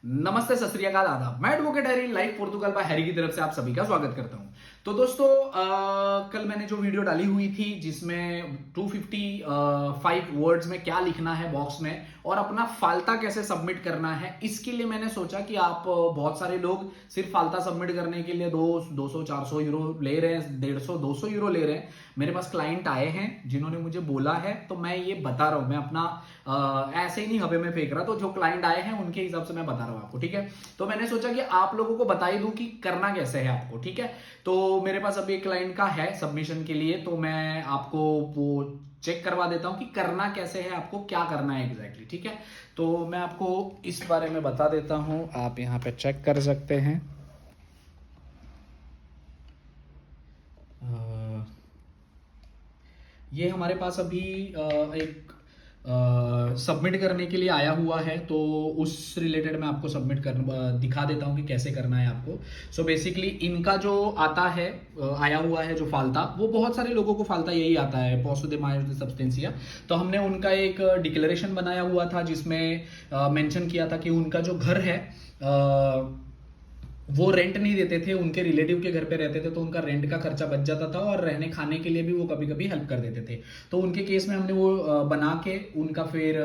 नमस्ते, सत श्री अकाल, आदाब। मैं advocate Harry, live Portugal bye Harry की तरफ से आप सभी का स्वागत करता हूं। तो दोस्तों, कल मैंने जो वीडियो डाली हुई थी जिसमें 255 वर्ड्स में क्या लिखना है बॉक्स में और अपना फालता कैसे सबमिट करना है, इसके लिए मैंने सोचा कि आप बहुत सारे लोग सिर्फ फालता सबमिट करने के लिए 200 400 यूरो ले रहे हैं, 150 200 यूरो ले रहे हैं। मेरे पास क्लाइंट आए हैं जिन्होंने मुझे बोला है, तो मैं ये बता रहा हूं। मैं अपना ऐसे ही नहीं हवे में फेंक रहा, तो जो क्लाइंट आए हैं उनके हिसाब से मैं बता रहा हूं आपको, ठीक है। तो मैंने सोचा कि आप लोगों को बता ही दूं कि करना कैसे है आपको, ठीक है। तो मेरे पास अभी एक क्लाइंट का है सबमिशन के लिए, तो मैं आपको वो चेक करवा देता हूं कि करना कैसे है, आपको क्या करना है एग्जैक्टली, ठीक है। तो मैं आपको इस बारे में बता देता हूं, आप यहां पे चेक कर सकते हैं। ये हमारे पास अभी एक सबमिट करने के लिए आया हुआ है, तो उस रिलेटेड मैं आपको सबमिट कर दिखा देता हूं कि कैसे करना है आपको। सो बेसिकली इनका जो आता है, आया हुआ है जो फाल्ता, वो बहुत सारे लोगों को फाल्ता यही आता है, पोसो दे मायो दे सब्सटेंसिया। तो हमने उनका एक डिक्लेरेशन बनाया हुआ था जिसमें मेंशन किया था कि उनका जो घर है वो रेंट नहीं देते थे, उनके रिलेटिव के घर पे रहते थे, तो उनका रेंट का खर्चा बच जाता था और रहने खाने के लिए भी वो कभी कभी हेल्प कर देते थे। तो उनके केस में हमने वो बना के उनका फिर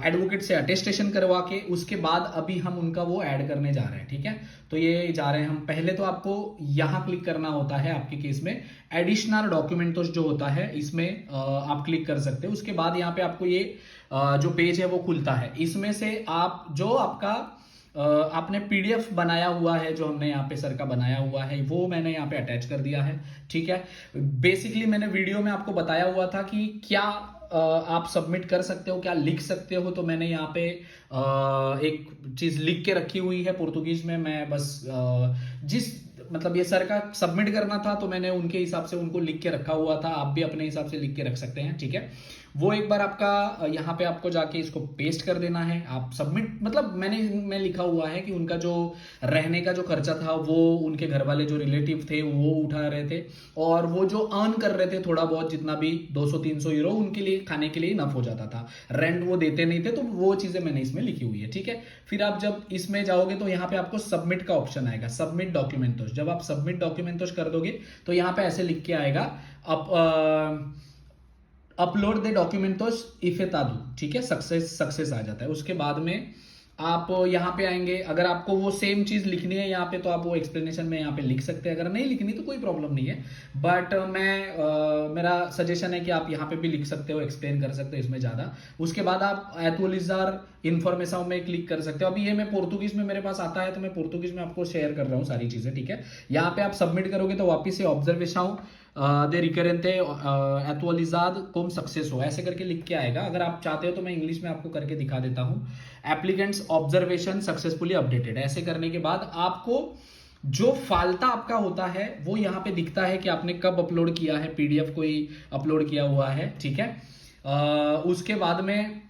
एडवोकेट से अटेस्टेशन करवा के उसके बाद अभी हम उनका वो ऐड करने जा रहे हैं, ठीक है। तो ये जा रहे हैं हम। पहले तो आपको यहाँ क्लिक करना होता है आपके केस में, एडिशनल डॉक्यूमेंटोस जो होता है इसमें आप क्लिक कर सकते हो। उसके बाद यहाँ पे आपको ये जो पेज है वो खुलता है। इसमें से आप जो आपका आपने पीडीएफ बनाया हुआ है, जो हमने यहाँ पे सर का बनाया हुआ है, वो मैंने यहाँ पे अटैच कर दिया है, ठीक है। बेसिकली मैंने वीडियो में आपको बताया हुआ था कि क्या आप सबमिट कर सकते हो, क्या लिख सकते हो। तो मैंने यहाँ पे एक चीज लिख के रखी हुई है पुर्तगीज में। मैं बस जिस मतलब ये सर का सबमिट करना था, तो मैंने उनके हिसाब से उनको लिख के रखा हुआ था। आप भी अपने हिसाब से लिख के रख सकते हैं, ठीक है। वो एक बार आपका यहाँ पे आपको जाके इसको पेस्ट कर देना है। आप सबमिट मतलब मैं लिखा हुआ है कि उनका जो रहने का जो खर्चा था वो उनके घर वाले जो रिलेटिव थे वो उठा रहे थे, और वो जो अर्न कर रहे थे थोड़ा बहुत जितना भी 200-300 यूरो उनके लिए खाने के लिए इनफ हो जाता था। रेंट वो देते नहीं थे, तो वो चीजें मैंने इसमें लिखी हुई है, ठीक है। फिर आप जब इसमें जाओगे तो यहाँ पे आपको सबमिट का ऑप्शन आएगा, सबमिट डॉक्यूमेंटोस। जब आप सबमिट डॉक्यूमेंटोस कर दोगे तो यहाँ पे ऐसे लिख के आएगा, अपलोड दे डॉक्यूमेंटोस इफेतादू, ठीक है। सक्सेस आ जाता है। उसके बाद में आप यहाँ पे आएंगे। अगर आपको वो सेम चीज लिखनी है यहाँ पे, तो आप वो एक्सप्लेनेशन में यहाँ पे लिख सकते हैं। अगर नहीं लिखनी तो कोई प्रॉब्लम नहीं है, बट मेरा सजेशन है कि आप यहाँ पे भी लिख सकते हो, एक्सप्लेन कर सकते हो इसमें ज्यादा। उसके बाद आप एतुअलिजार इन्फॉर्मेशन में क्लिक कर सकते हो। अभी ये मैं पोर्तुगीज में मेरे पास आता है, तो मैं पोर्तुगीज में आपको शेयर कर रहा हूँ सारी चीजें, ठीक है। यहाँ पे आप सबमिट करोगे तो वापिस से ऑब्जर्वेशन दे रिकरेंटे एतुअलिजाद कोम सक्सेस हो, ऐसे करके लिख के आएगा। अगर आप चाहते हो तो मैं इंग्लिश में आपको करके दिखा देता हूं। एप्लीकेंट्स ऑब्जर्वेशन सक्सेसफुली अपडेटेड, ऐसे करने के बाद आपको जो फालता आपका होता है वो यहाँ पे दिखता है कि आपने कब अपलोड किया है, पीडीएफ कोई अपलोड किया हुआ है, ठीक है। उसके बाद में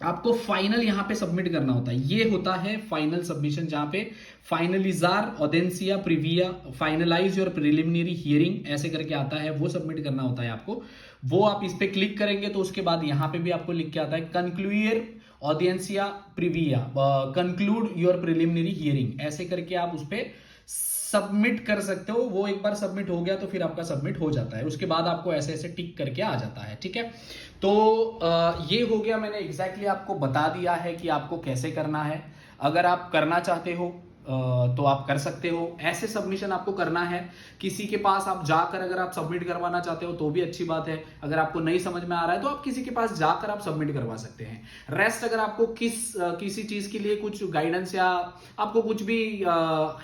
आपको फाइनल यहां पे सबमिट करना होता है। ये होता है फाइनल सबमिशन, जहां पे फाइनलिजार ऑडेंसिया प्रीविया फाइनलाइज योर प्रिलिमिनरी हियरिंग ऐसे करके आता है, वो सबमिट करना होता है आपको। वो आप इस पे क्लिक करेंगे तो उसके बाद यहां पे भी आपको लिख के आता है कंक्लूयर ऑडियंसिया प्रीविया कंक्लूड योर प्रिलिमिनरी हियरिंग, ऐसे करके आप उस पे सबमिट कर सकते हो। वो एक बार सबमिट हो गया तो फिर आपका सबमिट हो जाता है। उसके बाद आपको ऐसे ऐसे टिक करके आ जाता है, ठीक है। तो ये हो गया, मैंने एग्जैक्टली आपको बता दिया है कि आपको कैसे करना है। अगर आप करना चाहते हो तो आप कर सकते हो। ऐसे सबमिशन आपको करना है, किसी के पास आप जाकर अगर आप सबमिट करवाना चाहते हो तो भी अच्छी बात है। अगर आपको नहीं समझ में आ रहा है तो आप किसी के पास जाकर आप सबमिट करवा सकते हैं। रेस्ट अगर आपको किसी चीज के लिए कुछ गाइडेंस या आपको कुछ भी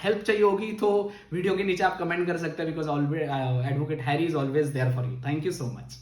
हेल्प चाहिए होगी तो वीडियो के नीचे आप कमेंट कर सकते हैं, because always advocate Harry is always there for you. Thank you so much.